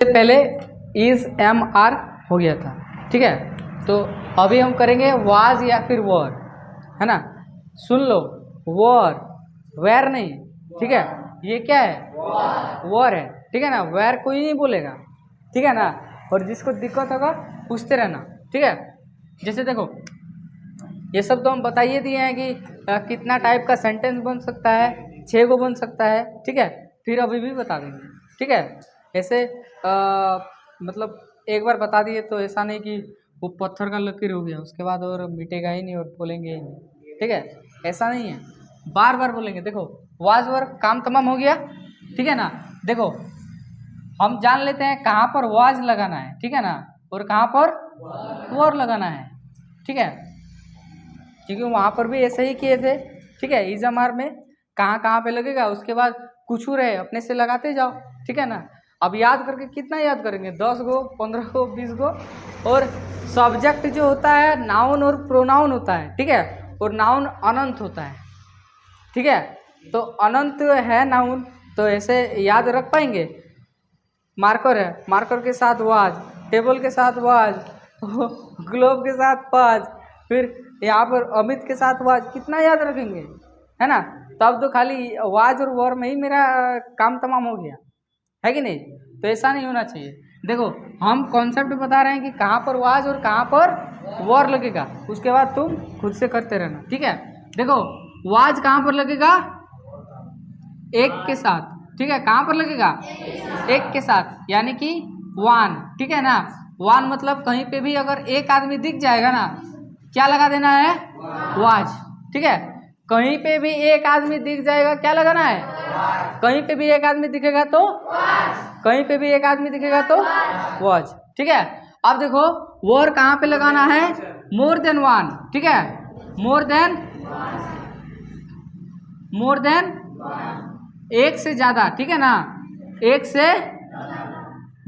पहले is M R हो गया था, ठीक है। तो अभी हम करेंगे वाज या फिर वर, है ना। सुन लो, वर, वेर नहीं, ठीक है। ये क्या है, वर है, ठीक है ना। वेर कोई नहीं बोलेगा, ठीक है ना। और जिसको दिक्कत होगा पूछते रहना, ठीक है। जैसे देखो, ये सब तो हम बता ही दिए हैं कि कितना टाइप का सेंटेंस बन सकता है, 6 गो बन सकता है, ठीक है। फिर अभी भी बता देंगे, ठीक है। ऐसे मतलब एक बार बता दिए तो ऐसा नहीं कि वो पत्थर का लकीर हो गया उसके बाद और मिटेगा ही नहीं और बोलेंगे ही नहीं, ठीक है। ऐसा नहीं है, बार बार बोलेंगे। देखो, वाज वर काम तमाम हो गया, ठीक है ना। देखो, हम जान लेते हैं कहाँ पर वाज लगाना है, ठीक है ना, और कहाँ पर वर लगाना है, ठीक है। क्योंकि वहाँ पर भी ऐसे ही किए थे, ठीक है। इज एम आर में कहाँ कहाँ पे लगेगा, उसके बाद कुछ रहे अपने से लगाते जाओ, ठीक है ना। अब याद करके कितना याद करेंगे, 10 गो, 15 गो, 20 गो। और सब्जेक्ट जो होता है नाउन और प्रोनाउन होता है, ठीक है। और नाउन अनंत होता है, ठीक है। तो अनंत है नाउन, तो ऐसे याद रख पाएंगे। मार्कर है, मार्कर के साथ वाज, टेबल के साथ वाज, ग्लोब के साथ वाज, फिर यहाँ पर अमित के साथ वाज, कितना याद रखेंगे, है ना। तब तो खाली वाज और वर में ही मेरा काम तमाम हो गया, है कि नहीं। तो ऐसा नहीं होना चाहिए। देखो, हम कॉन्सेप्ट बता रहे हैं कि कहाँ पर वाज और कहाँ पर वर लगेगा, उसके बाद तुम खुद से करते रहना, ठीक है। देखो, वाज कहाँ पर लगेगा, एक के साथ, ठीक है। कहाँ पर लगेगा, एक के साथ, यानी कि वन, ठीक है ना। वन मतलब कहीं पे भी अगर एक आदमी दिख जाएगा ना, क्या लगा देना है, वाज, ठीक है। कहीं पे भी एक आदमी दिख जाएगा, क्या लगाना है, कहीं पे भी एक आदमी दिखेगा तो कहीं पे भी एक आदमी दिखेगा तो वाज, ठीक है। अब देखो, वर कहाँ पे लगाना है, मोर देन वन, ठीक है। मोर देन एक से ज्यादा, ठीक है ना। एक से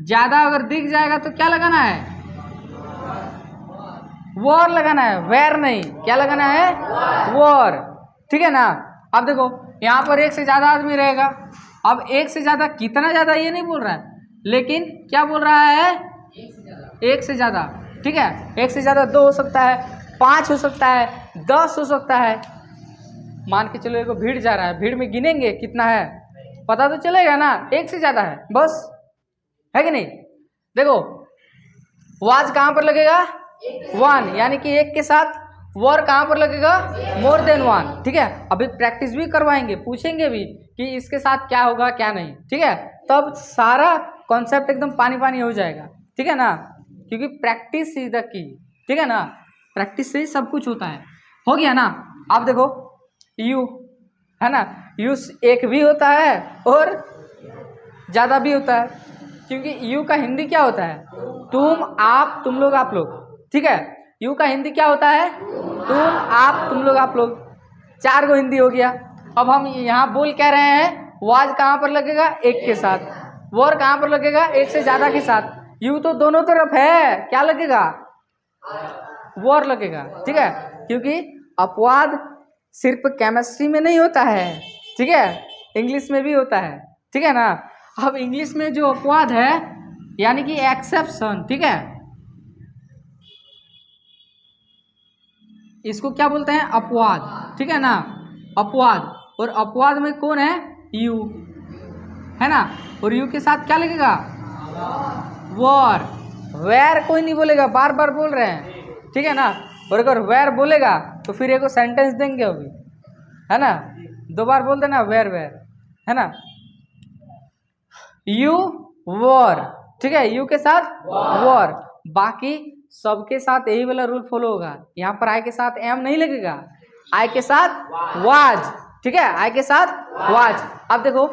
ज्यादा अगर दिख जाएगा तो क्या लगाना है, वॉर लगाना है, वेर नहीं, क्या लगाना है, वॉर, ठीक है ना। अब देखो, यहाँ पर एक से ज्यादा आदमी रहेगा। अब एक से ज्यादा कितना ज्यादा ये नहीं बोल रहा है, लेकिन क्या बोल रहा है, एक से ज्यादा, ठीक है। एक से ज्यादा 2 हो सकता है, 5 हो सकता है, 10 हो सकता है। मान के चलो एक भीड़ जा रहा है, भीड़ में गिनेंगे कितना है, पता तो चलेगा ना, एक से ज्यादा है बस, है कि नहीं। देखो, वाज कहाँ पर लगेगा, वन, यानी कि एक के साथ। वर कहाँ पर लगेगा, मोर देन वन, ठीक है। अभी प्रैक्टिस भी करवाएंगे, पूछेंगे भी कि इसके साथ क्या होगा क्या नहीं, ठीक है। तब सारा कॉन्सेप्ट एकदम पानी पानी हो जाएगा, ठीक है ना। क्योंकि प्रैक्टिस इज द की, ठीक है ना। प्रैक्टिस से ही सब कुछ होता है, हो गया ना। आप देखो, यू, है ना, यू एक भी होता है और ज़्यादा भी होता है। क्योंकि यू का हिंदी क्या होता है, तुम, आप, तुम लोग, आप लोग, ठीक है। यू का हिंदी क्या होता है, तुम, आप, तुम लोग, आप लोग। 4 गो हिंदी हो गया। अब हम यहाँ बोल क्या रहे हैं, वाज कहाँ पर लगेगा, एक के साथ। वर कहाँ पर लगेगा, एक से ज़्यादा के साथ। यू तो दोनों तरफ है, क्या लगेगा, वर लगेगा, ठीक है। क्योंकि अपवाद सिर्फ केमिस्ट्री में नहीं होता है, ठीक है, इंग्लिश में भी होता है, ठीक है ना। अब इंग्लिश में जो अपवाद है, यानी कि एक्सेप्शन, ठीक है, इसको क्या बोलते हैं, अपवाद, ठीक है ना, अपवाद। और अपवाद में कौन है, यू, है ना। और यू के साथ क्या लगेगा, वर, वेर कोई नहीं बोलेगा, बार बार बोल रहे हैं, ठीक है ना। और अगर वेर बोलेगा तो फिर एक सेंटेंस देंगे अभी, है ना। 2 बार बोल देना वेर वेर, है ना। यू, वर, ठीक है, यू के साथ वर। बाकी सबके साथ यही वाला रूल फॉलो होगा। यहाँ पर आई के साथ एम नहीं लगेगा, आई के साथ वाज, ठीक है, आई के साथ वाज। अब देखो,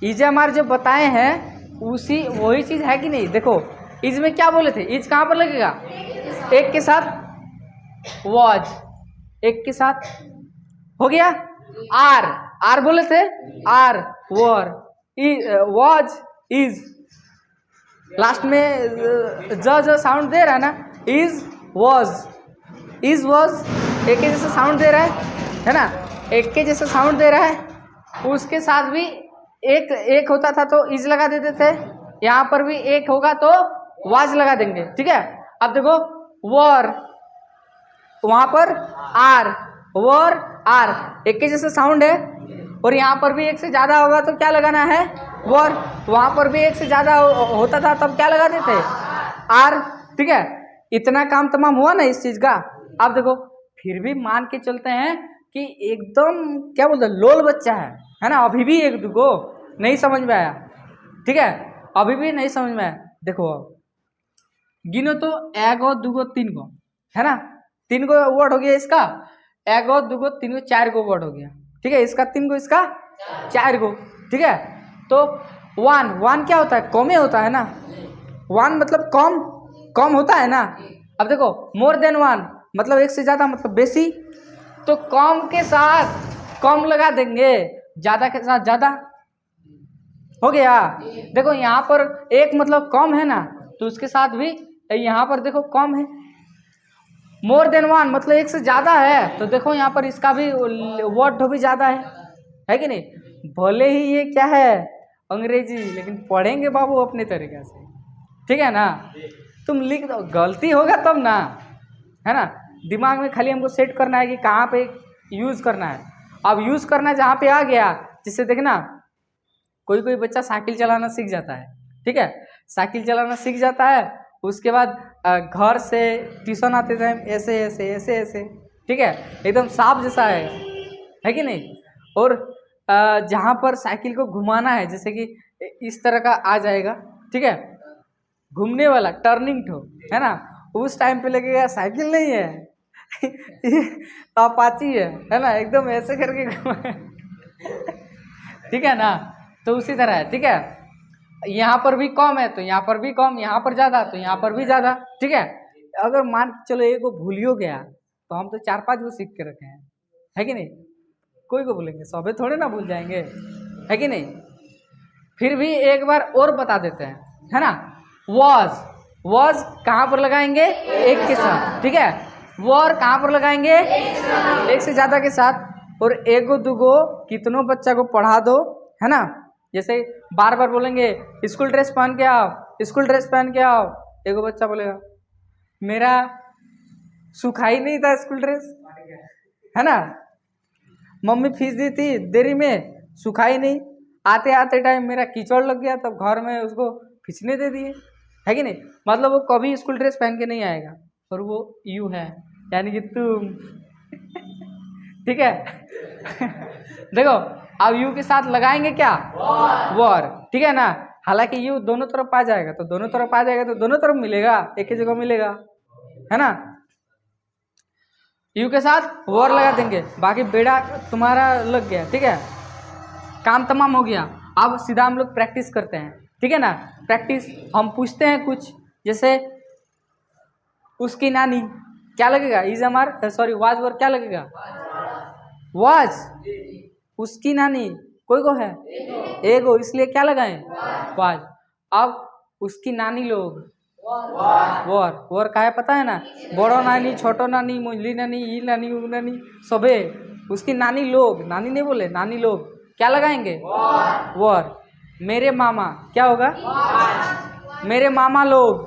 इजएमआर जो बताए हैं उसी वही चीज है कि नहीं। देखो, इज में क्या बोले थे, इज कहाँ पर लगेगा, एक के साथ, वाज एक के साथ, हो गया। आर, आर बोले थे, R, were, was, is, last में ज साउंड दे रहा है ना, इज, वाज, इज, वाज एक के जैसा साउंड दे रहा है ना, एक के जैसा साउंड दे रहा है। उसके साथ भी एक होता था तो इज लगा देते थे, यहाँ पर भी एक होगा तो वाज लगा देंगे, ठीक है। अब देखो वर, वहां पर आर, वर आर, एक के जैसे साउंड है, और यहाँ पर भी एक से ज्यादा होगा तो क्या लगाना है, वर। वहां पर भी एक से ज्यादा होता था तब क्या लगा देते, आर, ठीक है। इतना काम तमाम हुआ ना इस चीज का। अब देखो फिर भी मान के चलते हैं कि एकदम क्या बोलते लोल बच्चा है ना, अभी भी एक दुगो नहीं समझ में आया, ठीक है, अभी भी नहीं समझ में आया। देखो गिनो तो, एगो दुगो तीन गो, है ना, 3 गो वर्ड हो गया इसका, एगो दुगो तीन गो 4 गो वर्ड हो गया, ठीक है। इसका 3 गो, इसका 4 गो, ठीक है। तो वन क्या होता है, कम होता है ना, वन मतलब कम होता है ना। अब देखो मोर देन वन मतलब एक से ज्यादा मतलब बेसी, तो कम के साथ कम लगा देंगे, ज्यादा के साथ ज्यादा, हो गया। देखो यहाँ पर एक मतलब कम है ना, तो उसके साथ भी यहाँ पर देखो कम है। मोर देन वन मतलब एक से ज्यादा है, तो देखो यहाँ पर इसका भी वर्ड भी ज्यादा है कि नहीं। भले ही ये क्या है अंग्रेजी, लेकिन पढ़ेंगे बाबू अपने तरीके से, ठीक है ना। तुम लिख दो, गलती होगा तब ना, है ना। दिमाग में खाली हमको सेट करना है कि कहाँ पे यूज करना है। अब यूज करना जहाँ पे आ गया, जिससे देखना कोई बच्चा साइकिल चलाना सीख जाता है, ठीक है, साइकिल चलाना सीख जाता है, उसके बाद घर से ट्यूशन आते टाइम ऐसे ऐसे ऐसे ऐसे, ठीक है, एकदम साफ जैसा है कि नहीं। और जहाँ पर साइकिल को घुमाना है, जैसे कि इस तरह का आ जाएगा, ठीक है, घूमने वाला टर्निंग ठो, है ना, उस टाइम पे लगेगा साइकिल नहीं है अपाची है ना, एकदम ऐसे करके ठीक है ना। तो उसी तरह है, ठीक है। यहाँ पर भी कम है तो यहाँ पर भी कम, यहाँ पर ज्यादा तो यहाँ पर भी ज्यादा, ठीक है। अगर मान चलो एक को भूलियो गया तो हम तो 4-5 को सीख के रखे हैं, है कि नहीं। कोई को बोलेंगे, सबे थोड़े ना भूल जाएंगे, है कि नहीं। फिर भी एक बार और बता देते हैं, है ना। वॉज कहाँ पर लगाएंगे, एक के साथ, ठीक है। वर कहाँ पर लगाएंगे, एक से ज्यादा के साथ। और एगो दुगो कितनों बच्चा को पढ़ा दो, है ना। जैसे बार बार बोलेंगे स्कूल ड्रेस पहन के आओ, स्कूल ड्रेस पहन के आओ, एगो बच्चा बोलेगा मेरा सुखाई नहीं था स्कूल ड्रेस, है ना, मम्मी फीस दी थी देरी में, सुखाई नहीं, आते आते टाइम मेरा कीचड़ लग गया, तब घर में उसको खींचने दे दिए, है कि नहीं। मतलब वो कभी स्कूल ड्रेस पहन के नहीं आएगा, और वो यू है यानी कि तुम ठीक है देखो अब यू के साथ लगाएंगे क्या, वर, ठीक है ना। हालांकि यू दोनों तरफ आ जाएगा, तो दोनों तरफ आ जाएगा तो दोनों तरफ मिलेगा, एक ही जगह मिलेगा, है ना। यू के साथ वर लगा देंगे, बाकी बेड़ा तुम्हारा लग गया, ठीक है, काम तमाम हो गया। अब सीधा हम लोग प्रैक्टिस करते हैं, ठीक है ना। प्रैक्टिस हम पूछते हैं कुछ, जैसे उसकी नानी क्या लगेगा, इज हमार सॉरी वाज वर क्या लगेगा, वाज। उसकी नानी कोई को है, एगो, इसलिए क्या लगाएं, वाज। अब उसकी नानी लोग, वर का है पता है ना, बड़ो नानी, छोटो नानी, मुंजली नानी, ई नानी, ऊ नानी, सबे उसकी नानी लोग, नानी नहीं बोले, नानी लोग क्या लगाएंगे, वर। मेरे मामा क्या होगा, मेरे मामा लोग,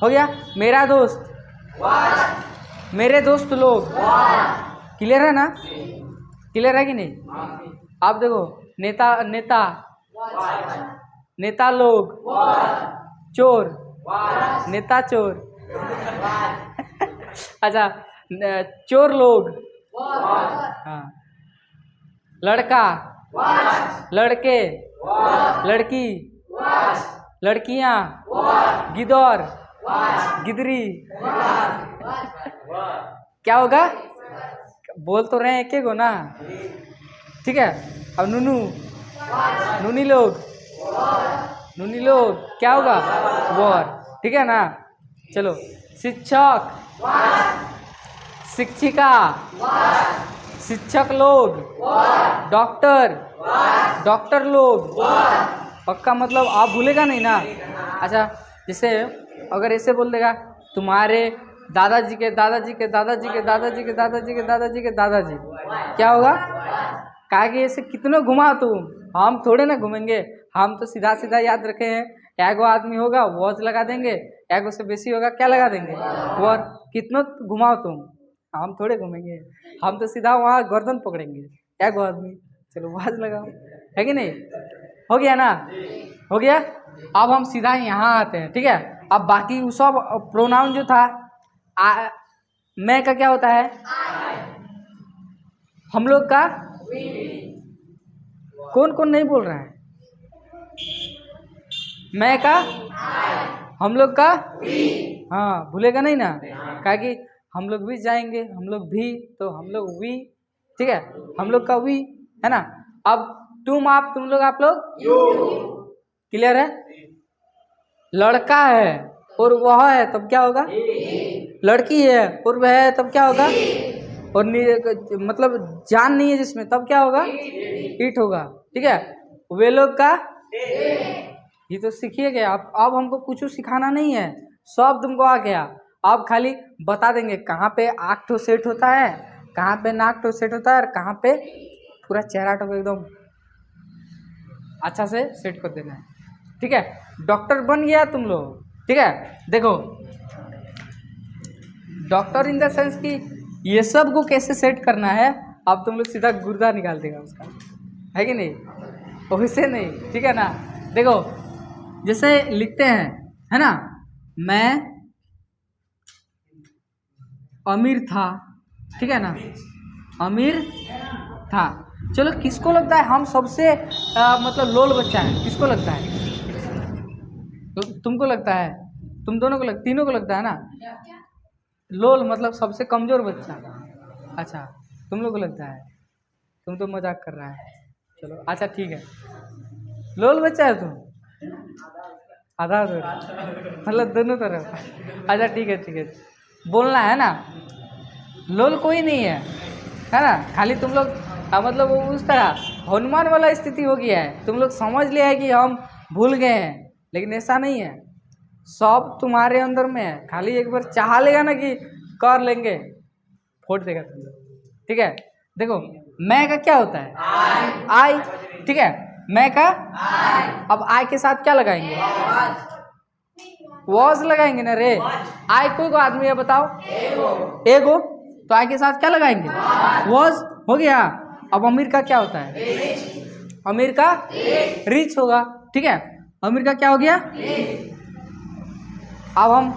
हो गया। मेरा दोस्त, मेरे दोस्त लोग, क्लियर है ना, क्लियर है कि नहीं। आप देखो नेता, नेता, नेता लोग, चोर, नेता चोर अच्छा, चोर लोग, हाँ, लड़का, लड़के, लड़की, लड़कियां, गिदौर, गिदरी क्या होगा, बोल तो रहे हैं एक गो ना, ठीक है। अब नूनू, नूनी लोग, नूनी लोग क्या होगा, वर, ठीक है ना। चलो शिक्षक, शिक्षिका, शिक्षक लोग, डॉक्टर, डॉक्टर लोग, पक्का मतलब आप भूलेगा नहीं ना। अच्छा जैसे अगर ऐसे बोल देगा तुम्हारे दादाजी के दादाजी के दादाजी के दादाजी के दादाजी के दादाजी के दादाजी, क्या होगा, कहा कि ऐसे कितने घुमा तुम, हम थोड़े ना घूमेंगे, हम तो सीधा सीधा याद रखे हैं, एगो आदमी होगा वॉज लगा देंगे, एगो से बेसी होगा क्या लगा देंगे वर। कितना घुमाओ तुम, हम थोड़े घूमेंगे, हम तो सीधा वहाँ गर्दन पकड़ेंगे, एगो आदमी चलो वॉज लगाओ, है कि नहीं। हो गया ना, हो गया। अब हम सीधा यहाँ आते हैं, ठीक है। अब बाकी वो सब प्रोनाउन जो था मैं का क्या होता है, हम लोग का कौन कौन नहीं बोल रहा है, मैं का हम लोग का हाँ, भूलेगा नहीं ना, क्या कि हम लोग भी जाएंगे, हम लोग भी, तो हम लोग वी, ठीक है, हम लोग का वी, है ना। अब तुम आप, तुम लोग, आप लोग, क्लियर है। लड़का है और वह है तब क्या होगा, लड़की है और वह है तब क्या होगा, और मतलब जान नहीं है जिसमें तब क्या होगा, इट होगा, ठीक है। वे लोग का ये तो सीखिए गया। अब हमको कुछ सिखाना नहीं है, सब तुमको आ गया। अब खाली बता देंगे कहाँ पे आँख ठो सेट होता है, कहाँ पे नाक ठो सेट होता है, और कहाँ पे पूरा चेहरा ठो एकदम अच्छा से सेट कर देना है, ठीक है। डॉक्टर बन गया तुम लोग, ठीक है। देखो डॉक्टर इन द सेंस कि ये सब को कैसे सेट करना है, अब तुम लोग सीधा गुर्दा निकाल देगा उसका, है कि नहीं, वैसे नहीं, ठीक है ना। देखो जैसे लिखते हैं, है ना, मैं अमीर था, ठीक है ना, अमीर था। चलो किसको लगता है हम सबसे मतलब लोल बच्चा है, किसको लगता है, तुमको लगता है, तुम दोनों को तीनों को लगता है ना, लोल मतलब सबसे कमजोर बच्चा। अच्छा तुम लोग को लगता है, तुम तो मजाक कर रहा है, चलो अच्छा ठीक है, लोल बच्चा है तुम, आधा मतलब दोनों तरफ। अच्छा ठीक है, ठीक है, बोलना है ना, लोल कोई नहीं है ना, खाली तुम लोग मतलब वो उस तरह हनुमान वाला स्थिति हो गया है, तुम लोग समझ लिया है कि हम भूल गए हैं, लेकिन ऐसा नहीं है, सब तुम्हारे अंदर में है, खाली एक बार चाह लेगा ना कि कर लेंगे, फोड़ देगा तुम लोग, ठीक है। देखो मैं का क्या होता है, आई, ठीक है, मैं का अब आई के साथ क्या लगाएंगे, वॉज लगाएंगे ना रे, आई कोई को आदमी है बताओ, एगो, तो आई के साथ क्या लगाएंगे, वॉज, हो गया। अब अमीर का क्या होता है, अमीर का रिच होगा, ठीक है, अमीर का क्या हो गया। अब हम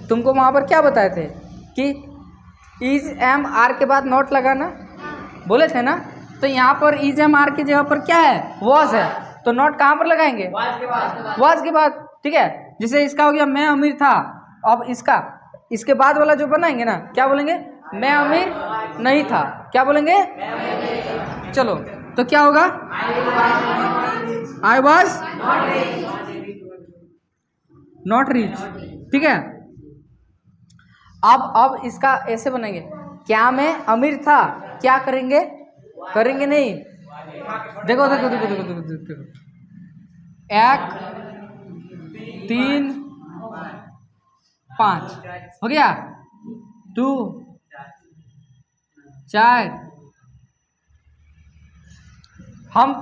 तुमको वहां पर क्या बताए थे कि इज एम आर के बाद नॉट लगाना बोले थे ना, तो यहाँ पर इज एम आर की जगह पर क्या है, वॉज है, तो नॉट कहाँ पर लगाएंगे, वॉज के बाद, ठीक है। जैसे इसका हो गया मैं अमीर था, अब इसका इसके बाद वाला जो बनाएंगे ना क्या बोलेंगे, मैं अमीर नहीं था, क्या बोलेंगे, चलो तो क्या होगा, आई वॉज नॉट रिच, ठीक है। अब इसका ऐसे बनेंगे, क्या मैं अमीर था, क्या करेंगे, करेंगे नहीं, देखो देखो देखो देखो देखो देखो, देखो। 1 3 5 हो गया, 2 4, हम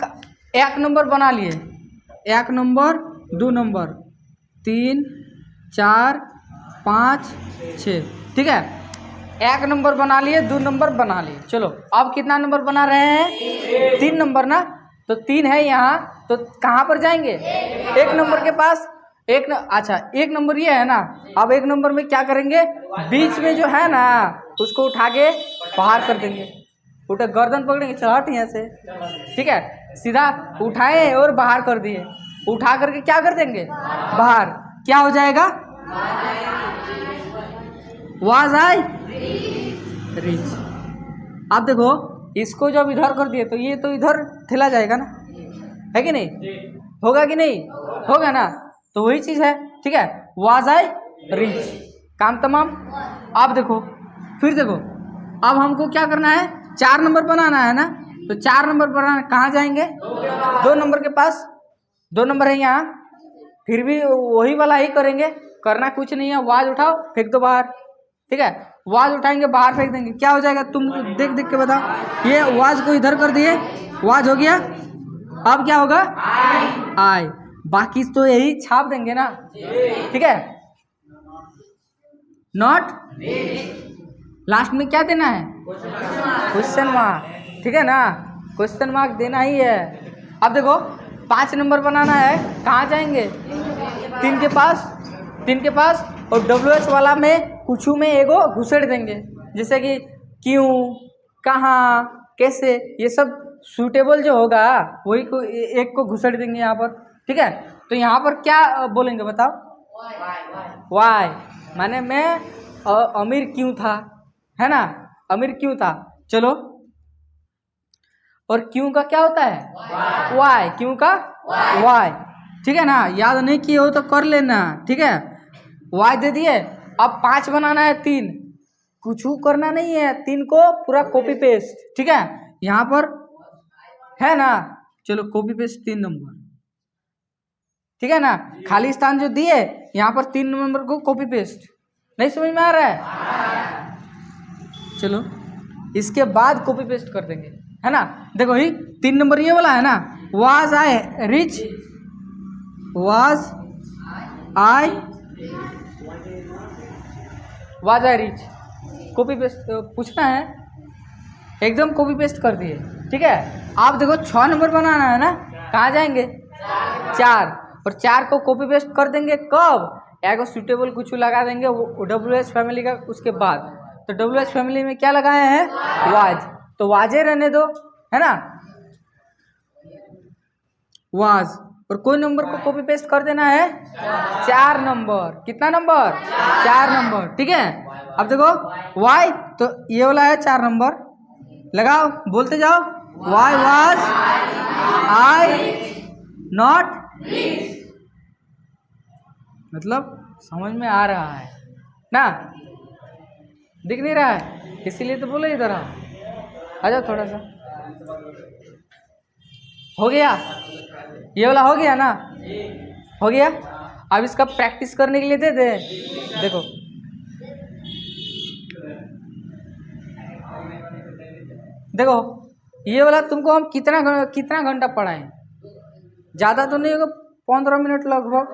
1 नंबर बना लिए, 1 नंबर 2 नंबर 3 4 5 6, ठीक है, 1 नंबर बना लिए, 2 नंबर बना लिए, चलो अब कितना नंबर बना रहे हैं, 3 नंबर ना, तो 3 है यहाँ, तो कहाँ पर जाएंगे, 1 नंबर के पास, अच्छा 1 नंबर ये है ना, अब 1 नंबर में क्या करेंगे, बीच में जो है ना उसको उठा के बाहर कर देंगे, उठा गर्दन पकड़ेंगे, चल हट यहाँ से, ठीक है, सीधा उठाए और बाहर कर दिए, उठा करके क्या कर देंगे, बाहर, क्या हो जाएगा, वाज आई रिच। अब देखो इसको जब इधर कर दिए तो ये तो इधर ठेला जाएगा ना, है कि नहीं, होगा कि नहीं, होगा ना, तो वही चीज है, ठीक है, वाज आई रिच, काम तमाम। अब देखो फिर देखो, अब हमको क्या करना है, 4 नंबर बनाना है ना, तो 4 नंबर बनाना, कहाँ जाएंगे, 2 नंबर के पास, 2 नंबर है यहाँ, फिर भी वही वाला ही करेंगे, करना कुछ नहीं है, वाज उठाओ फेंक दो बाहर, ठीक है, वाज उठाएंगे बाहर फेंक देंगे, क्या हो जाएगा, तुम देख देख के बताओ, ये वाज को इधर कर दिए, वाज हो गया, अब क्या होगा आई। बाकी तो यही छाप देंगे ना, ठीक है। नॉट लास्ट में क्या देना है, क्वेश्चन मार्क, ठीक है ना, क्वेश्चन मार्क देना ही है। अब देखो 5 नंबर बनाना है, कहाँ जाएंगे, 3 के पास और WH वाला में कुछ में एगो घुसेड़ देंगे, जैसे कि क्यों, कहाँ, कैसे, ये सब सूटेबल जो होगा वही को एक को घुसेड़ देंगे यहाँ पर, ठीक है। तो यहाँ पर क्या बोलेंगे बताओ, वाई, माने मैं अमीर क्यों था, है ना, अमीर क्यों था। चलो, और क्यों का क्या होता है, वाई, क्यों का वाई, ठीक है ना। याद नहीं किए हो तो कर लेना, ठीक है। वाई दे दिए। अब 5 बनाना है, 3 कुछ करना नहीं है, 3 को पूरा कॉपी पेस्ट, ठीक है। यहाँ पर है ना, चलो कॉपी पेस्ट 3 नंबर, ठीक है ना। खाली स्थान जो दिए यहाँ पर 3 नंबर को कॉपी पेस्ट, नहीं समझ में आ रहा है, चलो इसके बाद कॉपी पेस्ट कर देंगे, है ना। देखो ही 3 नंबर ये वाला है ना, was I rich, was I rich, copy paste पूछना है, एकदम कॉपी पेस्ट कर दिए, ठीक है। आप देखो 6 नंबर बनाना है ना, कहाँ जाएंगे, 4, और 4 को कॉपी पेस्ट कर देंगे कब, एगो सूटेबल कुछ लगा देंगे WH फैमिली का, उसके बाद तो WH फैमिली में क्या लगाए हैं, वाज, तो वाजे रहने दो, है ना, वाज, और कोई नंबर को कॉपी पेस्ट कर देना है 4 नंबर, कितना नंबर, 4 नंबर, ठीक है। अब देखो वाई, तो ये वाला है 4 नंबर, लगाओ, बोलते जाओ, वाई वाज आई नॉट, मतलब समझ में आ रहा है ना, दिख नहीं रहा है, इसीलिए तो बोलो इधर आ जाओ थोड़ा सा। हो गया, ये वाला हो गया ना, हो गया। अब इसका प्रैक्टिस करने के लिए दे दे, देखो देखो ये वाला तुमको हम कितना घंटा पढ़ाएं, ज़्यादा तो नहीं होगा, 15 मिनट लगभग,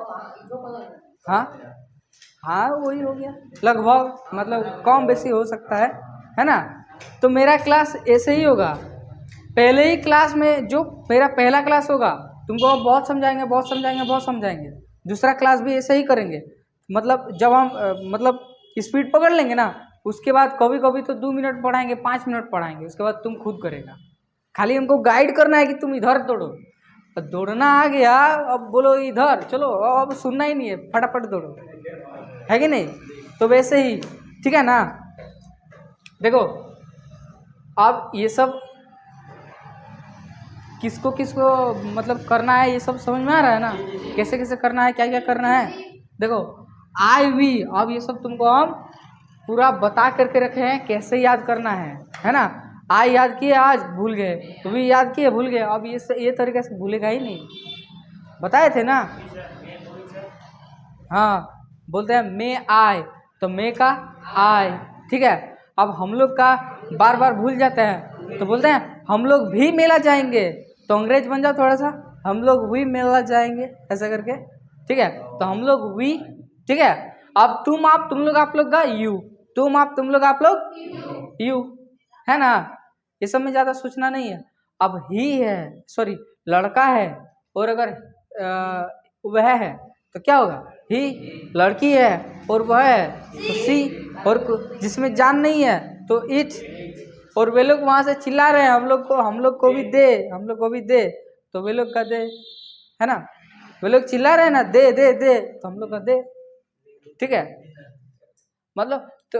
हाँ वही हो गया लगभग, मतलब कम बेसी हो सकता है ना। तो मेरा क्लास ऐसे ही होगा, पहले ही क्लास में जो मेरा पहला क्लास होगा तुमको बहुत समझाएंगे, दूसरा क्लास भी ऐसे ही करेंगे, मतलब जब हम मतलब स्पीड पकड़ लेंगे ना, उसके बाद कभी कभी तो 2 मिनट पढ़ाएंगे, 5 मिनट पढ़ाएंगे, उसके बाद तुम खुद करेगा, खाली हमको गाइड करना है कि तुम इधर दौड़ो, दौड़ना आ गया, अब बोलो इधर चलो, अब सुनना ही नहीं है, फटाफट दौड़ो, है कि नहीं। तो वैसे ही, ठीक है ना। देखो अब ये सब किसको मतलब करना है, ये सब समझ में आ रहा है ना, कैसे कैसे करना है, क्या क्या करना है। देखो आई वी, अब ये सब तुमको हम पूरा बता करके रखे हैं कैसे याद करना है ना। आई याद किए, आज भूल गए, तो भी याद किए, भूल गए, अब ये तरीके से भूलेगा ही नहीं, बताए थे ना। हाँ, बोलते हैं मे आए, तो मे का आए, ठीक है। अब हम लोग का बार बार भूल जाते हैं, तो बोलते हैं हम लोग भी मेला जाएंगे, तो अंग्रेज बन जाओ थोड़ा सा, हम लोग भी मेला जाएंगे, ऐसा करके, ठीक है। तो हम लोग वी, ठीक है। अब तुम आप तुम लोग आप लोग का यू, तुम आप तुम लोग आप लोग यू, है ना। ये सब में ज़्यादा सोचना नहीं है। अब ही है, सॉरी लड़का है, और अगर वह है तो क्या होगा, ही, लड़की है और वह है तो सी, और जिसमें जान नहीं है तो इट, और वे लोग वहाँ से चिल्ला रहे हैं हम लोग को भी दे, हम लोग को भी दे, तो वे लोग का दे, है ना। वे लोग चिल्ला रहे हैं ना, दे दे दे, तो हम लोग का दे, ठीक है। मतलब तो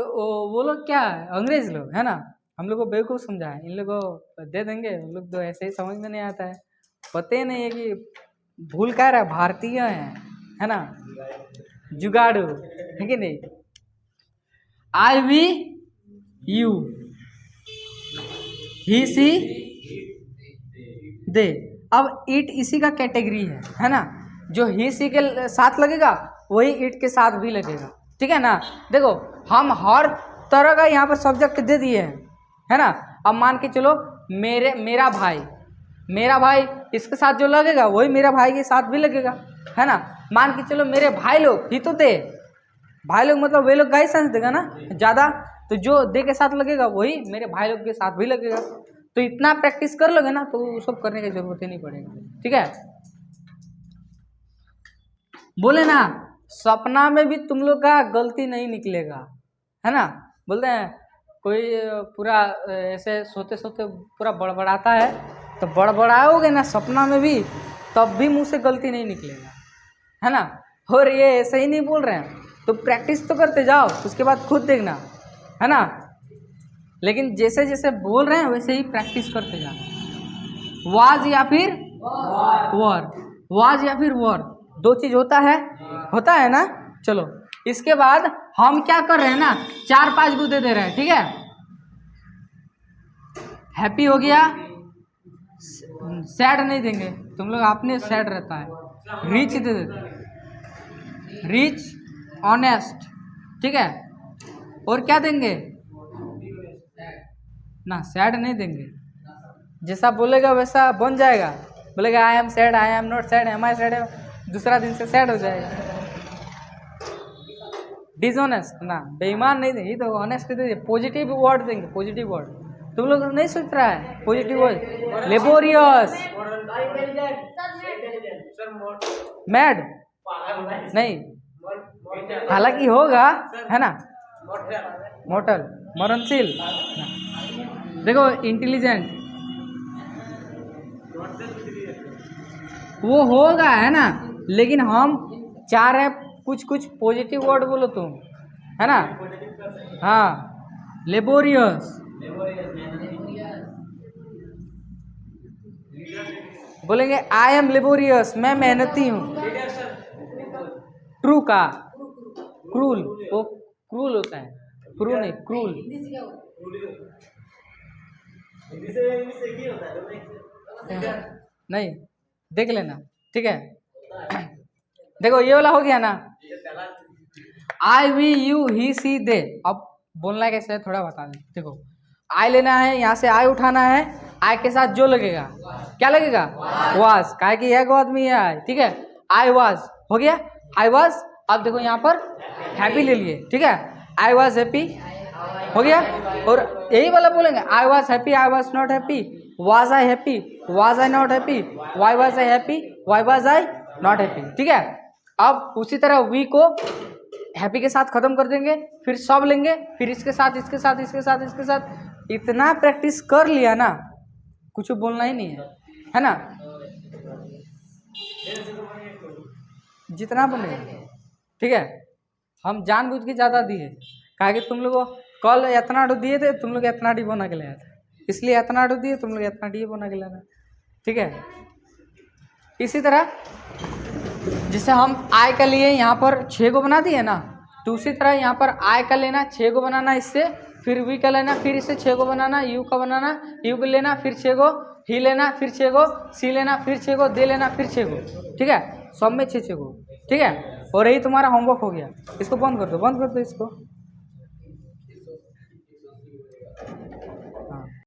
वो लोग क्या है, अंग्रेज लोग, है ना, हम लोग को बेवकूफ़ समझा है, इन लोगों को दे देंगे, हम लोग तो ऐसे ही समझ में नहीं आता है, पता ही नहीं है कि भूल क्या रहा है, भारतीय है ना, जुगाड़ू, है कि नहीं। आई वी यू, ही सी दे। अब इट इसी का कैटेगरी है ना, जो ही सी के साथ लगेगा वही इट के साथ भी लगेगा, ठीक है ना। देखो हम हर तरह का यहाँ पर सब्जेक्ट दे दिए हैं, है ना। अब मान के चलो मेरा भाई इसके साथ जो लगेगा वही मेरा भाई के साथ भी लगेगा, है ना। मान के चलो मेरे भाई लोग ही तो थे, भाई लोग मतलब वे लोग का ही सेंस देगा ना ज़्यादा, तो जो दे के साथ लगेगा वही मेरे भाई लोग के साथ भी लगेगा। तो इतना प्रैक्टिस कर लोगे ना तो वो सब करने की जरूरत ही नहीं पड़ेगा, ठीक है। बोले ना सपना में भी तुम लोग का गलती नहीं निकलेगा, है ना। बोलते हैं कोई पूरा ऐसे सोते सोते पूरा बड़बड़ाता है, तो बड़बड़ाओगे ना सपना में भी तब भी मुंह से गलती नहीं निकलेगा, है ना। और ये ऐसे ही नहीं बोल रहे हैं, तो प्रैक्टिस तो करते जाओ, उसके बाद खुद देखना, है ना। लेकिन जैसे जैसे बोल रहे हैं वैसे ही प्रैक्टिस करते जाओ। वाज या फिर वर, वाज या फिर वर, दो चीज होता है ना। चलो इसके बाद हम क्या कर रहे हैं ना, 4-5 गुदे दे रहे हैं, ठीक है। हैप्पी हो गया, सैड नहीं देंगे, तुम लोग आपने सैड रहता है। रिच दे देते, रिच, ऑनेस्ट, ठीक है। और क्या देंगे ना, सैड नहीं देंगे, जैसा बोलेगा वैसा बन जाएगा। बोलेगा I am sad, I am not sad, am I sad, दूसरा दिन से सैड हो जाएगा। डिसऑनेस्ट ना, बेईमान नहीं देंगे, तो ऑनेस्ट देंगे। पॉजिटिव वर्ड देंगे, पॉजिटिव वर्ड। तुम लोग नहीं सोच रहा है पॉजिटिव वर्ड, लेबोरियस, मैड नहीं, हालांकि होगा, है ना। मोटल, मरणशील, देखो इंटेलिजेंट वो होगा, है ना। लेकिन हम चाह रहे हैं कुछ कुछ पॉजिटिव वर्ड बोलो तुम, है ना। हाँ, लेबोरियस बोलेंगे, आई एम लेबोरियस, मैं मेहनती हूँ। ट्रू का क्रूल, वो क्रूल होता है, क्रू नहीं, क्रूल। नहीं, देख लेना, ठीक है। देखो ये वाला हो गया ना, आई, वी, यू, ही, सी, दे। अब बोलना कैसे है थोड़ा बता दे। देखो आई लेना है, यहाँ से आई उठाना है, आई के साथ जो लगेगा क्या लगेगा, वाज, काहे कि एक आदमी है आई, ठीक है। आई वाज हो गया, आई वाज। अब देखो यहाँ पर हैप्पी ले लिए, ठीक है। आई वाज हैप्पी हो गया, और यही वाला बोलेंगे, I was happy, I was not happy, was I happy, was I not happy, why was I happy, why was I not happy, ठीक है। अब उसी तरह वी को हैप्पी के साथ खत्म कर देंगे, फिर सब लेंगे, फिर इसके साथ, इसके साथ, इसके साथ, इसके साथ। इतना प्रैक्टिस कर लिया ना, कुछ बोलना ही नहीं है ना। जितना बनेगा, ठीक है। हम जानबूझ के ज़्यादा दिए, कहा कि तुम लोग कल इतना दिए थे, तुम लोग इतना डी बना के लाया था, इसलिए इतना दिए, तुम लोग इतना डी बना के लाना, ठीक है। इसी तरह जैसे हम आई का लिए यहाँ पर 6 को बना दिए ना, तो उसी तरह यहाँ पर आई का लेना 6 को बनाना, इससे फिर वी का लेना, फिर इससे 6 को बनाना, यू का बनाना, यू को लेना, फिर 6 को, ही लेना, फिर 6 को, सी लेना, फिर 6 को, दे लेना, फिर 6 को, ठीक है। सब में 6 को, ठीक है। और यही तुम्हारा होमवर्क हो गया। इसको बंद कर दो, बंद कर दो इसको।